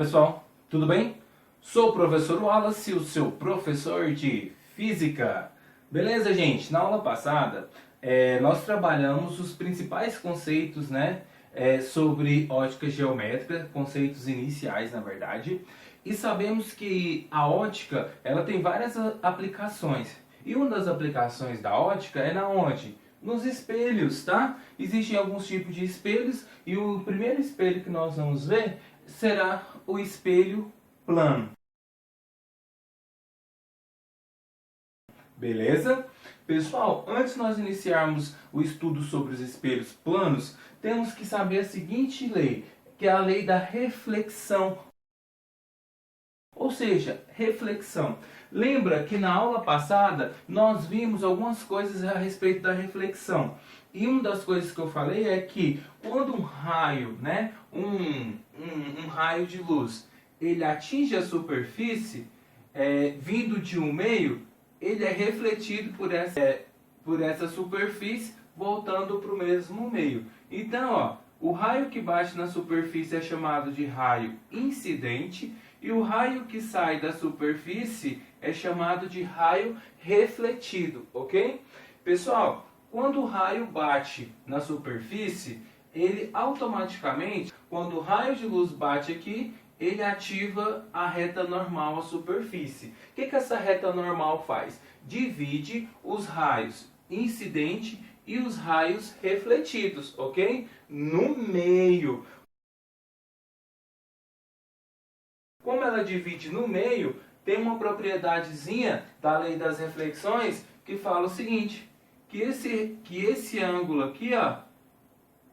pessoal, tudo bem? Sou o professor Wallace, o seu professor de Física. Beleza, gente? Na aula passada, nós trabalhamos os principais conceitos, sobre ótica geométrica, conceitos iniciais, na verdade. E sabemos que a ótica, ela tem várias aplicações. E uma das aplicações da ótica é na onde? Nos espelhos, tá? Existem alguns tipos de espelhos e o primeiro espelho que nós vamos ver será o espelho plano. Beleza? Pessoal, antes de nós iniciarmos o estudo sobre os espelhos planos, temos que saber a seguinte lei, que é a lei da reflexão. Ou seja, reflexão. Lembra que na aula passada nós vimos algumas coisas a respeito da reflexão. E uma das coisas que eu falei é que quando um raio, um raio de luz, ele atinge a superfície, vindo de um meio, ele é refletido por essa superfície, voltando para o mesmo meio. Então, o raio que bate na superfície é chamado de raio incidente, e o raio que sai da superfície é chamado de raio refletido, ok? Pessoal, quando o raio bate na superfície, ele automaticamente, quando o raio de luz bate aqui, ele ativa a reta normal à superfície. O que essa reta normal faz? Divide os raios incidente e os raios refletidos, ok? No meio. Como ela divide no meio, tem uma propriedadezinha da lei das reflexões que fala o seguinte, que esse ângulo aqui,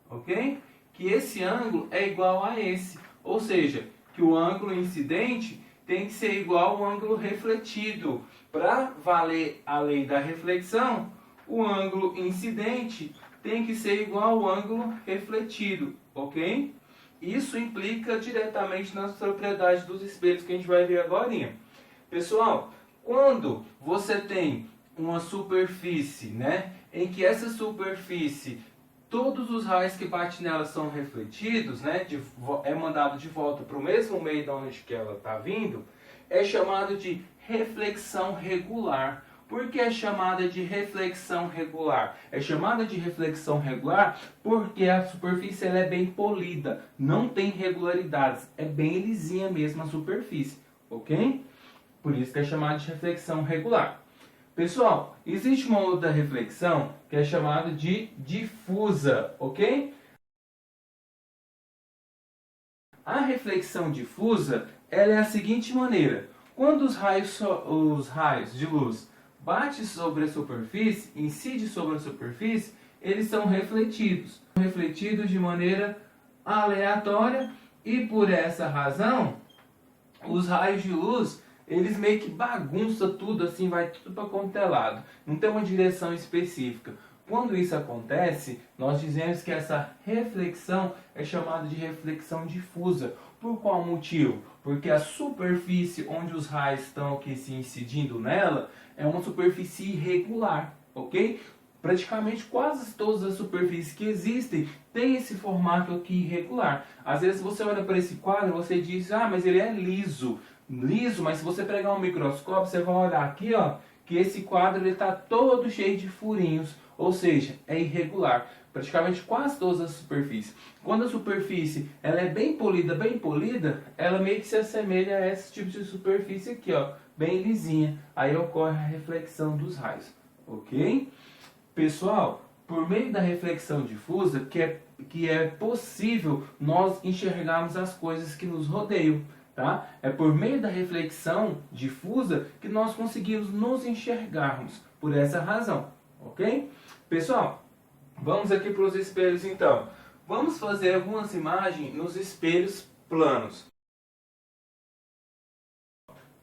ok? Que esse ângulo é igual a esse. Ou seja, que o ângulo incidente tem que ser igual ao ângulo refletido. Para valer a lei da reflexão, o ângulo incidente tem que ser igual ao ângulo refletido, ok? Isso implica diretamente nas propriedades dos espelhos que a gente vai ver agora. Pessoal, quando você tem uma superfície, em que essa superfície, todos os raios que batem nela são refletidos, é mandado de volta para o mesmo meio de onde que ela está vindo, é chamado de reflexão regular. Por que é chamada de reflexão regular? É chamada de reflexão regular porque a superfície ela é bem polida, não tem irregularidades, é bem lisinha mesmo a superfície, ok? Por isso que é chamada de reflexão regular. Pessoal, existe uma outra reflexão que é chamada de difusa, ok? A reflexão difusa ela é a seguinte maneira: quando os raios de luz bate sobre a superfície, incide sobre a superfície, eles são refletidos. Refletidos de maneira aleatória e por essa razão, os raios de luz, eles meio que bagunçam tudo assim, vai tudo para quanto é lado. Não tem uma direção específica. Quando isso acontece, nós dizemos que essa reflexão é chamada de reflexão difusa. Por qual motivo? Porque a superfície onde os raios estão aqui se incidindo nela é uma superfície irregular, ok? Praticamente quase todas as superfícies que existem têm esse formato aqui irregular. Às vezes você olha para esse quadro e você diz, mas ele é liso. Liso, mas se você pegar um microscópio, você vai olhar aqui, que esse quadro está todo cheio de furinhos, ou seja, é irregular. Praticamente quase todas as superfícies. Quando a superfície ela é bem polida, ela meio que se assemelha a esse tipo de superfície aqui, bem lisinha. Aí ocorre a reflexão dos raios, ok? Pessoal, por meio da reflexão difusa, que é possível nós enxergarmos as coisas que nos rodeiam. Tá? É por meio da reflexão difusa que nós conseguimos nos enxergarmos, por essa razão, ok? Pessoal, vamos aqui para os espelhos então. Vamos fazer algumas imagens nos espelhos planos.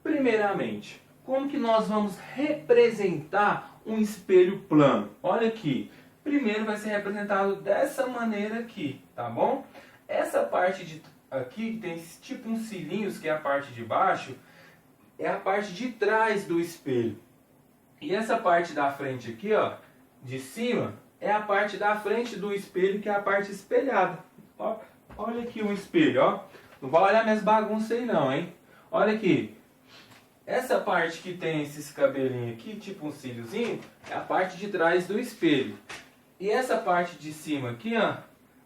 Primeiramente, como que nós vamos representar um espelho plano? Olha aqui, primeiro vai ser representado dessa maneira aqui, tá bom? Essa parte aqui, que tem tipo uns cílios, que é a parte de baixo, é a parte de trás do espelho. E essa parte da frente aqui, de cima, é a parte da frente do espelho, que é a parte espelhada. Olha aqui um espelho, Não vai olhar minhas bagunças aí não, hein? Olha aqui. Essa parte que tem esses cabelinhos aqui, tipo um cíliozinho, é a parte de trás do espelho. E essa parte de cima aqui, ó,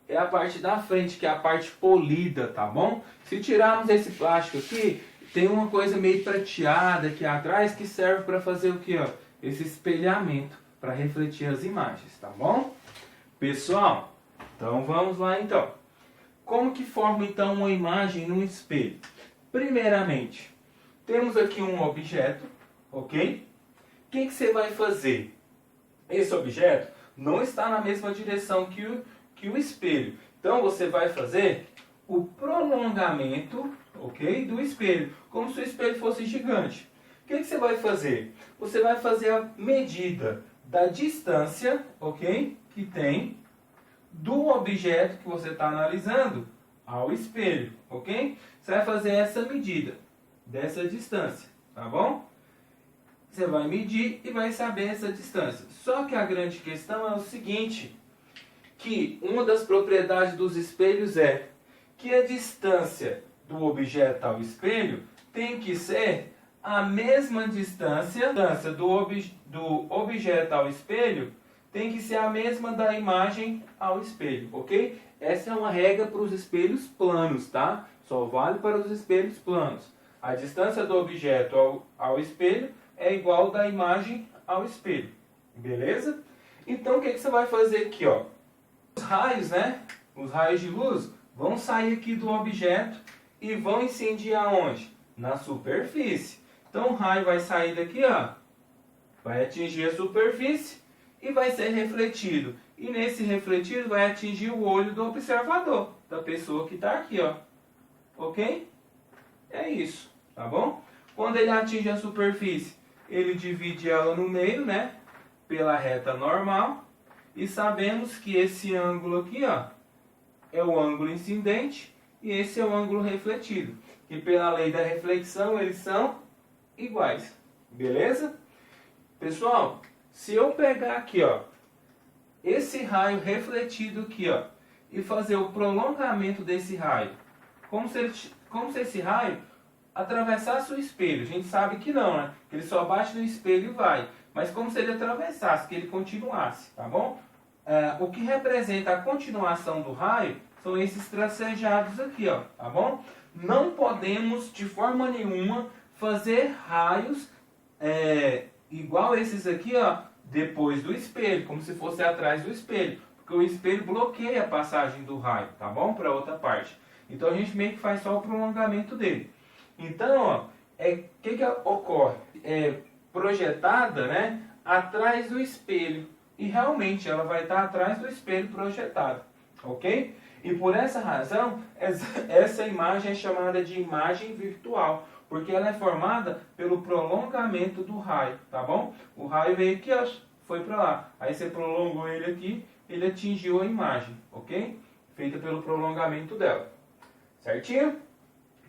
é a parte da frente, que é a parte polida, tá bom? Se tirarmos esse plástico aqui, tem uma coisa meio prateada aqui atrás que serve para fazer o que, ó? Esse espelhamento, para refletir as imagens, tá bom? Pessoal, então vamos lá então. Como que forma então uma imagem num espelho? Primeiramente, temos aqui um objeto, ok? O que você vai fazer? Esse objeto não está na mesma direção que o espelho. Então você vai fazer o prolongamento, ok, do espelho, como se o espelho fosse gigante. O que você vai fazer? Você vai fazer a medida da distância, ok, que tem do objeto que você está analisando ao espelho, ok? Você vai fazer essa medida dessa distância, tá bom? Você vai medir e vai saber essa distância. Só que a grande questão é o seguinte, que uma das propriedades dos espelhos é que a distância do objeto ao espelho tem que ser a mesma distância do objeto ao espelho tem que ser a mesma da imagem ao espelho, ok? Essa é uma regra para os espelhos planos, tá? Só vale para os espelhos planos. A distância do objeto ao espelho é igual da imagem ao espelho, beleza? Então o que você vai fazer aqui, ó? Os raios, né? Os raios de luz vão sair aqui do objeto e vão incendiar onde? Na superfície. Então o raio vai sair daqui, ó, vai atingir a superfície e vai ser refletido. E nesse refletido vai atingir o olho do observador, da pessoa que está aqui, ó. Ok? É isso, tá bom? Quando ele atinge a superfície, ele divide ela no meio, né? Pela reta normal. E sabemos que esse ângulo aqui, ó, é o ângulo incidente e esse é o ângulo refletido. E pela lei da reflexão, eles são iguais. Beleza? Pessoal, se eu pegar aqui, ó, esse raio refletido aqui, ó, e fazer o prolongamento desse raio, como se esse raio atravessasse o espelho. A gente sabe que não, né? Que ele só bate no espelho e vai. Mas como se ele atravessasse, que ele continuasse, tá bom? O que representa a continuação do raio são esses tracejados aqui, ó, tá bom? Não podemos, de forma nenhuma, fazer raios igual esses aqui, ó, depois do espelho, como se fosse atrás do espelho, porque o espelho bloqueia a passagem do raio, tá bom? Para outra parte. Então a gente meio que faz só o prolongamento dele. Então, ó, que ocorre? É projetada, né, atrás do espelho. E realmente ela vai estar atrás do espelho projetado, ok? E por essa razão, essa imagem é chamada de imagem virtual, porque ela é formada pelo prolongamento do raio, tá bom? O raio veio aqui, ó, foi para lá. Aí você prolongou ele aqui, ele atingiu a imagem, ok? Feita pelo prolongamento dela. Certinho?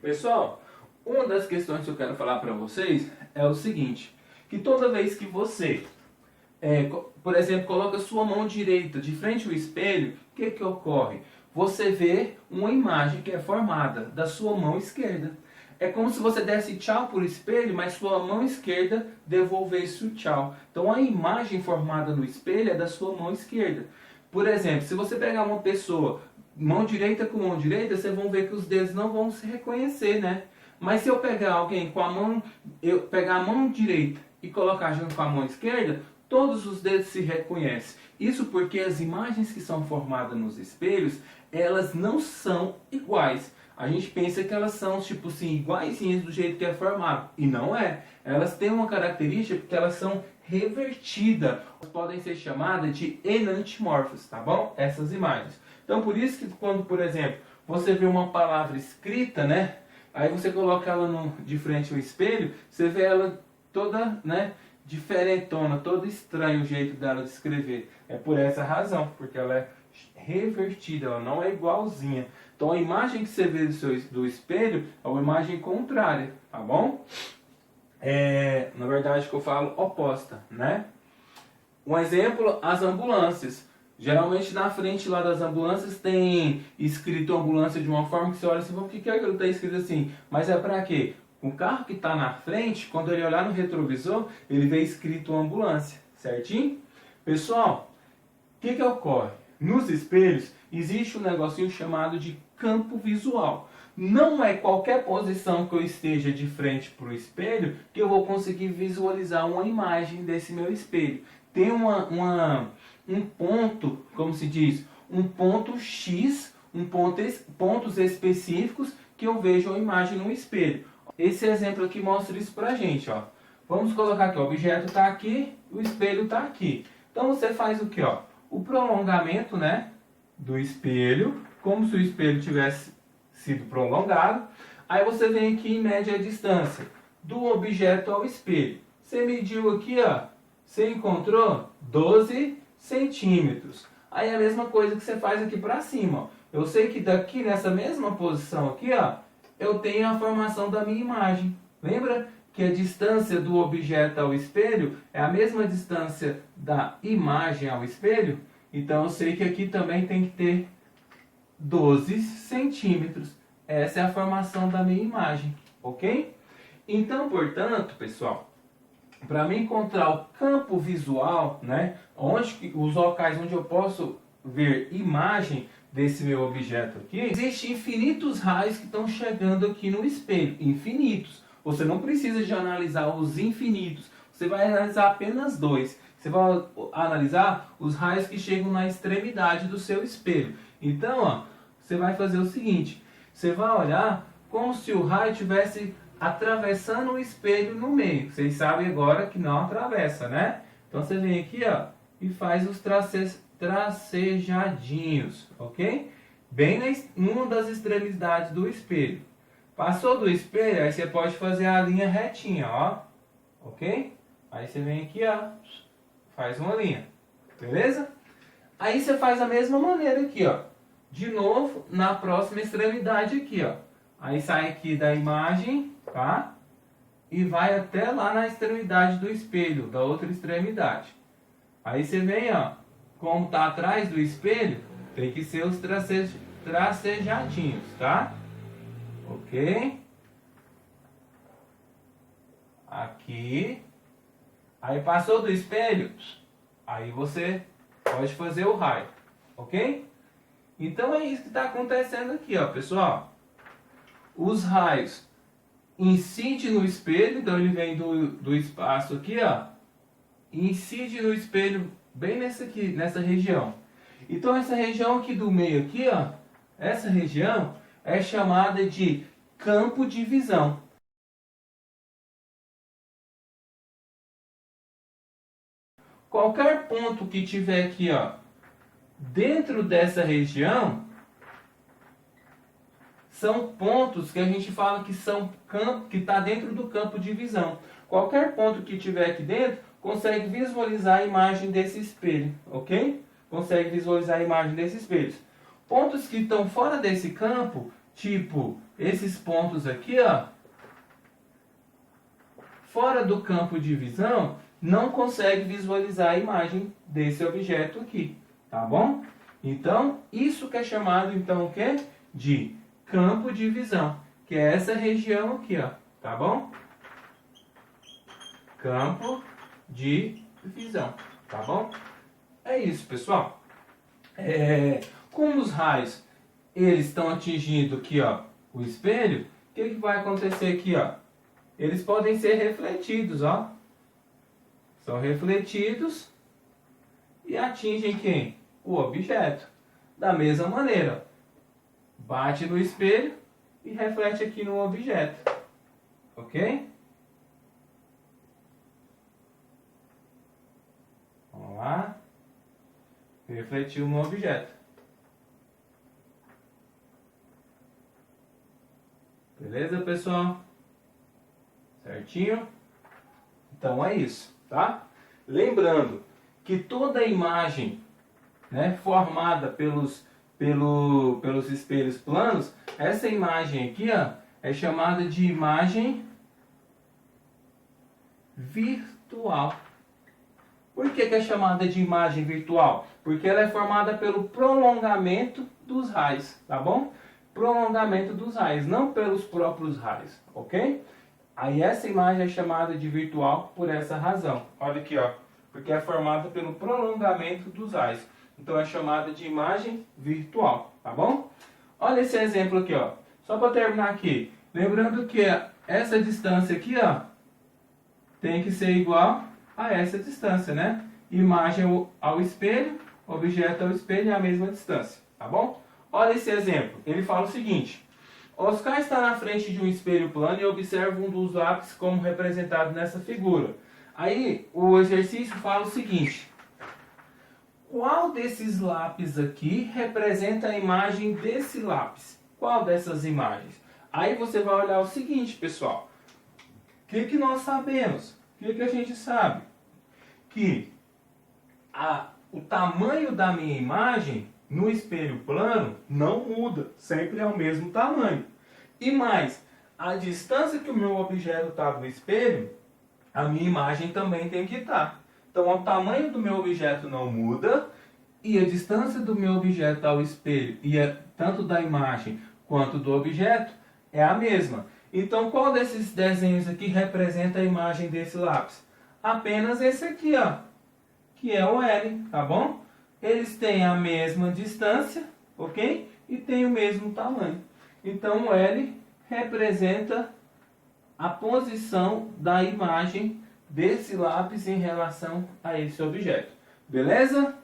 Pessoal, uma das questões que eu quero falar para vocês é o seguinte, que toda vez que você, por exemplo, coloca sua mão direita de frente ao espelho, o que ocorre? Você vê uma imagem que é formada da sua mão esquerda. É como se você desse tchau para o espelho, mas sua mão esquerda devolvesse o tchau. Então a imagem formada no espelho é da sua mão esquerda. Por exemplo, se você pegar uma pessoa, mão direita com mão direita, vocês vão ver que os dedos não vão se reconhecer, né? Mas se eu pegar alguém com a mão, eu pegar a mão direita e colocar junto com a mão esquerda, todos os dedos se reconhecem. Isso porque as imagens que são formadas nos espelhos, elas não são iguais. A gente pensa que elas são, tipo assim, iguaizinhas do jeito que é formado. E não é. Elas têm uma característica porque elas são revertidas. Podem ser chamadas de enantiomorfas, tá bom? Essas imagens. Então, por isso que quando, por exemplo, você vê uma palavra escrita, né? Aí você coloca ela de frente ao espelho, você vê ela toda, né, diferentona, todo estranho o jeito dela de escrever. É por essa razão, porque ela é revertida, ela não é igualzinha. Então a imagem que você vê do espelho é uma imagem contrária, tá bom? Na verdade que eu falo oposta, né? Um exemplo, as ambulâncias. Geralmente na frente lá das ambulâncias tem escrito ambulância de uma forma que você olha assim, por que aquilo está escrito assim? Mas é para quê? O carro que está na frente, quando ele olhar no retrovisor, ele vê escrito ambulância, certinho? Pessoal, o que ocorre? Nos espelhos existe um negocinho chamado de campo visual. Não é qualquer posição que eu esteja de frente para o espelho que eu vou conseguir visualizar uma imagem desse meu espelho. Tem um ponto, como se diz, um ponto X, pontos específicos que eu vejo a imagem no espelho. Esse exemplo aqui mostra isso pra gente, ó. Vamos colocar aqui, ó, o objeto está aqui, o espelho está aqui. Então você faz o que, ó? O prolongamento, né, do espelho, como se o espelho tivesse sido prolongado. Aí você vem aqui e mede a distância do objeto ao espelho. Você mediu aqui, ó, você encontrou 12 centímetros. Aí a mesma coisa que você faz aqui para cima, ó. Eu sei que daqui nessa mesma posição aqui, ó, eu tenho a formação da minha imagem. Lembra que a distância do objeto ao espelho é a mesma distância da imagem ao espelho? Então eu sei que aqui também tem que ter 12 centímetros. Essa é a formação da minha imagem, ok? Então, portanto, pessoal, para mim encontrar o campo visual, né, os locais onde eu posso ver imagem desse meu objeto aqui, existem infinitos raios que estão chegando aqui no espelho, infinitos. Você não precisa de analisar os infinitos, você vai analisar apenas dois. Você vai analisar os raios que chegam na extremidade do seu espelho. Então, ó, você vai fazer o seguinte, você vai olhar como se o raio estivesse atravessando o espelho no meio. Vocês sabem agora que não atravessa, né? Então você vem aqui, ó, e faz os tracejadinhos, ok? Bem numa das extremidades do espelho. Passou do espelho, aí você pode fazer a linha retinha, ó, ok? Aí você vem aqui, ó, faz uma linha, beleza? Aí você faz a mesma maneira aqui, ó, de novo na próxima extremidade aqui, ó. Aí sai aqui da imagem, tá? E vai até lá na extremidade do espelho, da outra extremidade. Aí você vem, ó, como tá atrás do espelho, tem que ser os tracejadinhos, tá? Ok? Aqui. Aí passou do espelho, aí você pode fazer o raio, ok? Então é isso que está acontecendo aqui, ó, pessoal. Os raios incidem no espelho, então ele vem do espaço aqui, ó, e incide no espelho bem nessa região. Então essa região aqui do meio aqui, ó, essa região é chamada de campo de visão. Qualquer ponto que tiver aqui, ó, dentro dessa região, são pontos que a gente fala que são campo, que está dentro do campo de visão. Qualquer ponto que tiver aqui dentro, consegue visualizar a imagem desse espelho, ok? Consegue visualizar a imagem desses espelhos. Pontos que estão fora desse campo, tipo esses pontos aqui, ó, fora do campo de visão, não consegue visualizar a imagem desse objeto aqui, tá bom? Então, isso que é chamado, então, o quê? De campo de visão, que é essa região aqui, ó, tá bom? Campo de visão, tá bom? É isso, pessoal. Como os raios, eles estão atingindo aqui, ó, o espelho, o que vai acontecer aqui, ó? Eles podem ser refletidos, ó. São refletidos e atingem quem? O objeto. Da mesma maneira, bate no espelho e reflete aqui no objeto. Ok? Vamos lá. Refletiu no objeto. Beleza, pessoal? Certinho? Então é isso, tá? Lembrando que toda imagem, né, formada pelos espelhos planos, essa imagem aqui, ó, é chamada de imagem virtual. Por que é chamada de imagem virtual? Porque ela é formada pelo prolongamento dos raios, tá bom? Prolongamento dos raios, não pelos próprios raios, ok? Aí essa imagem é chamada de virtual por essa razão. Olha aqui, ó, porque é formada pelo prolongamento dos raios. Então é chamada de imagem virtual, tá bom? Olha esse exemplo aqui, ó. Só para terminar aqui, lembrando que essa distância aqui, ó, tem que ser igual a essa distância, né? Imagem ao espelho, objeto ao espelho é a mesma distância, tá bom? Olha esse exemplo. Ele fala o seguinte: Oscar está na frente de um espelho plano e observa um dos lápis como representado nessa figura. Aí o exercício fala o seguinte: qual desses lápis aqui representa a imagem desse lápis? Qual dessas imagens? Aí você vai olhar o seguinte, pessoal. O que nós sabemos? O que a gente sabe? Que o tamanho da minha imagem no espelho plano não muda, sempre é o mesmo tamanho. E mais, a distância que o meu objeto está do espelho, a minha imagem também tem que estar. Então o tamanho do meu objeto não muda e a distância do meu objeto ao espelho, tanto da imagem quanto do objeto, é a mesma. Então qual desses desenhos aqui representa a imagem desse lápis? Apenas esse aqui, ó, que é o L, tá bom? Eles têm a mesma distância, ok? E têm o mesmo tamanho. Então o L representa a posição da imagem desse lápis em relação a esse objeto. Beleza?